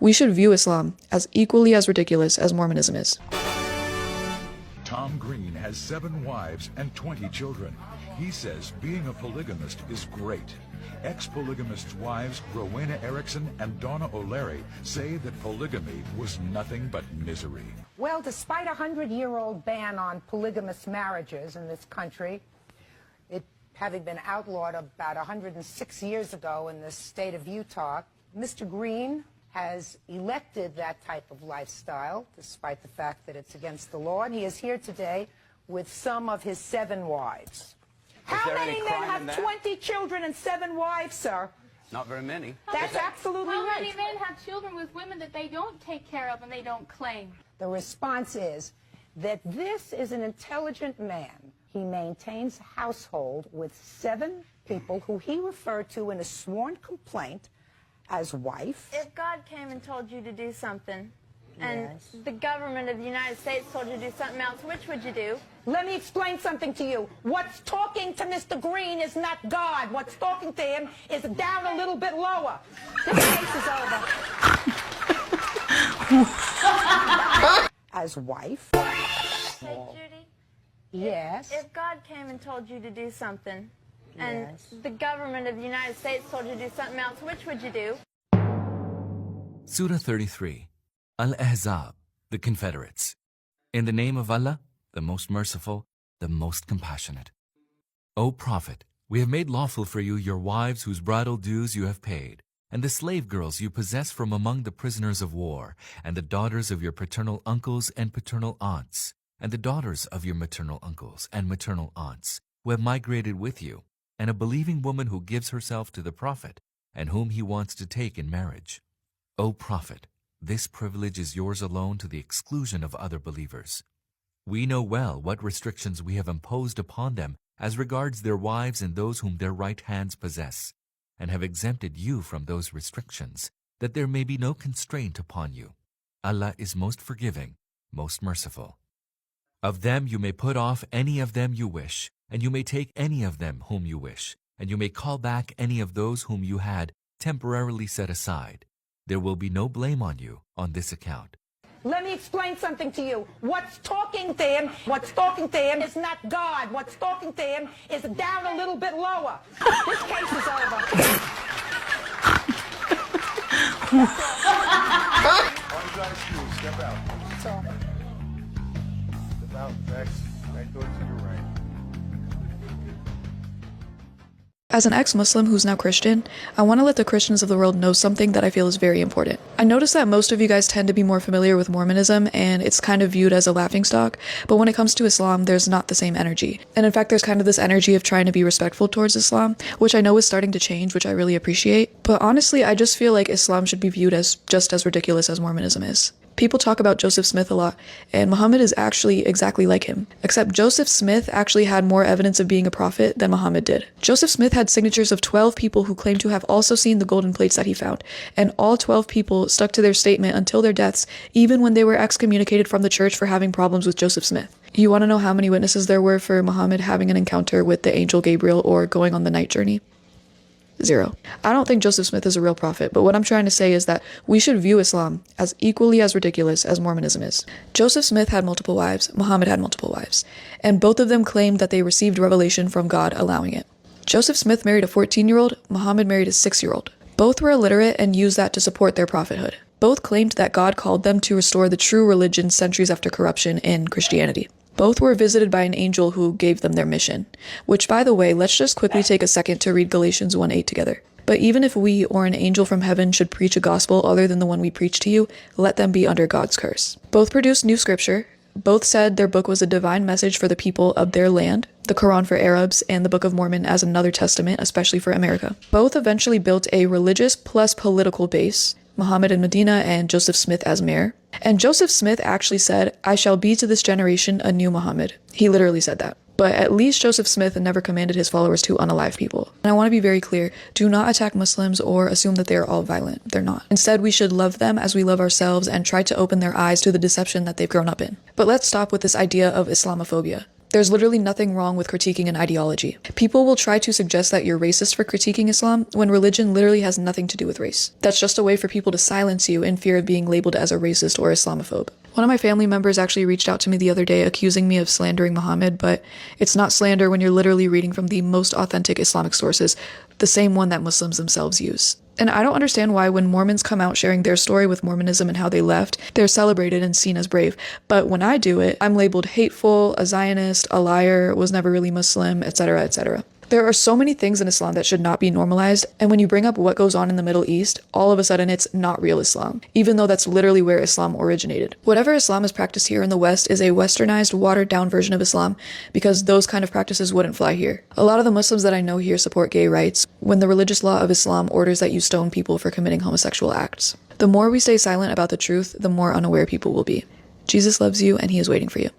We should view Islam as equally as ridiculous as Mormonism is. Tom Green has 7 wives and 20 children. He says being a polygamist is great. Ex-polygamists' wives Rowena Erickson and Donna O'Leary say that polygamy was nothing but misery. Well, despite a 100-year-old ban on polygamous marriages in this country, it having been outlawed about 106 years ago in the state of Utah, Mr. Green has elected that type of lifestyle, despite the fact that it's against the law, and he is here today with some of his 7 wives. How many men have 20 children and 7 wives, sir? Not very many. That's absolutely right. How many men have children with women that they don't take care of and they don't claim? The response is that this is an intelligent man. He maintains a household with 7 people who he referred to in a sworn complaint as wife. If God came and told you to do something, and Yes. the government of the United States told you to do something else, which would you do? Let me explain something to you. What's talking to Mr. Green is not God. What's talking to him is down a little bit lower. This case is over. As wife. Hey, Judy, Yes. if God came and told you to do something, and Yes. the government of the United States told you to do something else, which would you do? Surah 33, Al-Ahzab, the Confederates. In the name of Allah, the most merciful, the most compassionate. O Prophet, we have made lawful for you your wives whose bridal dues you have paid, and the slave girls you possess from among the prisoners of war, and the daughters of your paternal uncles and paternal aunts, and the daughters of your maternal uncles and maternal aunts, who have migrated with you, and a believing woman who gives herself to the Prophet, and whom he wants to take in marriage. O Prophet, this privilege is yours alone to the exclusion of other believers. We know well what restrictions we have imposed upon them as regards their wives and those whom their right hands possess, and have exempted you from those restrictions, that there may be no constraint upon you. Allah is most forgiving, most merciful. Of them you may put off any of them you wish, and you may take any of them whom you wish, and you may call back any of those whom you had temporarily set aside. There will be no blame on you on this account. Let me explain something to you. What's talking to him is not God. What's talking to him is down a little bit lower. This case is over. All you guys do is step out. That's all. Step out, back door to your right. As an ex-Muslim who's now Christian, I want to let the Christians of the world know something that I feel is very important. I notice that most of you guys tend to be more familiar with Mormonism, and it's kind of viewed as a laughingstock, but when it comes to Islam, there's not the same energy. And in fact, there's kind of this energy of trying to be respectful towards Islam, which I know is starting to change, which I really appreciate. But honestly, I just feel like Islam should be viewed as just as ridiculous as Mormonism is. People talk about Joseph Smith a lot, and Muhammad is actually exactly like him. Except Joseph Smith actually had more evidence of being a prophet than Muhammad did. Joseph Smith had signatures of 12 people who claimed to have also seen the golden plates that he found, and all 12 people stuck to their statement until their deaths, even when they were excommunicated from the church for having problems with Joseph Smith. You want to know how many witnesses there were for Muhammad having an encounter with the angel Gabriel or going on the night journey? 0. I don't think Joseph Smith is a real prophet, but what I'm trying to say is that we should view Islam as equally as ridiculous as Mormonism is. Joseph Smith had multiple wives, Muhammad had multiple wives, and both of them claimed that they received revelation from God allowing it. Joseph Smith married a 14-year-old, Muhammad married a 6-year-old. Both were illiterate and used that to support their prophethood. Both claimed that God called them to restore the true religion centuries after corruption in Christianity. Both were visited by an angel who gave them their mission. Which, by the way, let's just quickly take a second to read Galatians 1:8 together. But even if we or an angel from heaven should preach a gospel other than the one we preach to you, let them be under God's curse. Both produced new scripture. Both said their book was a divine message for the people of their land, the Quran for Arabs, and the Book of Mormon as another testament, especially for America. Both eventually built a religious plus political base, Muhammad in Medina and Joseph Smith as mayor. And Joseph Smith actually said, "I shall be to this generation a new Muhammad." He literally said that. But at least Joseph Smith never commanded his followers to unalive people. And I want to be very clear, do not attack Muslims or assume that they are all violent. They're not. Instead, we should love them as we love ourselves and try to open their eyes to the deception that they've grown up in. But let's stop with this idea of Islamophobia. There's literally nothing wrong with critiquing an ideology. People will try to suggest that you're racist for critiquing Islam when religion literally has nothing to do with race. That's just a way for people to silence you in fear of being labeled as a racist or Islamophobe. One of my family members actually reached out to me the other day accusing me of slandering Muhammad, but it's not slander when you're literally reading from the most authentic Islamic sources, the same one that Muslims themselves use. And I don't understand why when Mormons come out sharing their story with Mormonism and how they left, they're celebrated and seen as brave. But when I do it, I'm labeled hateful, a Zionist, a liar, was never really Muslim, etc., etc. There are so many things in Islam that should not be normalized, and when you bring up what goes on in the Middle East, all of a sudden it's not real Islam, even though that's literally where Islam originated. Whatever Islam is practiced here in the West is a westernized, watered-down version of Islam, because those kind of practices wouldn't fly here. A lot of the Muslims that I know here support gay rights, when the religious law of Islam orders that you stone people for committing homosexual acts. The more we stay silent about the truth, the more unaware people will be. Jesus loves you, and he is waiting for you.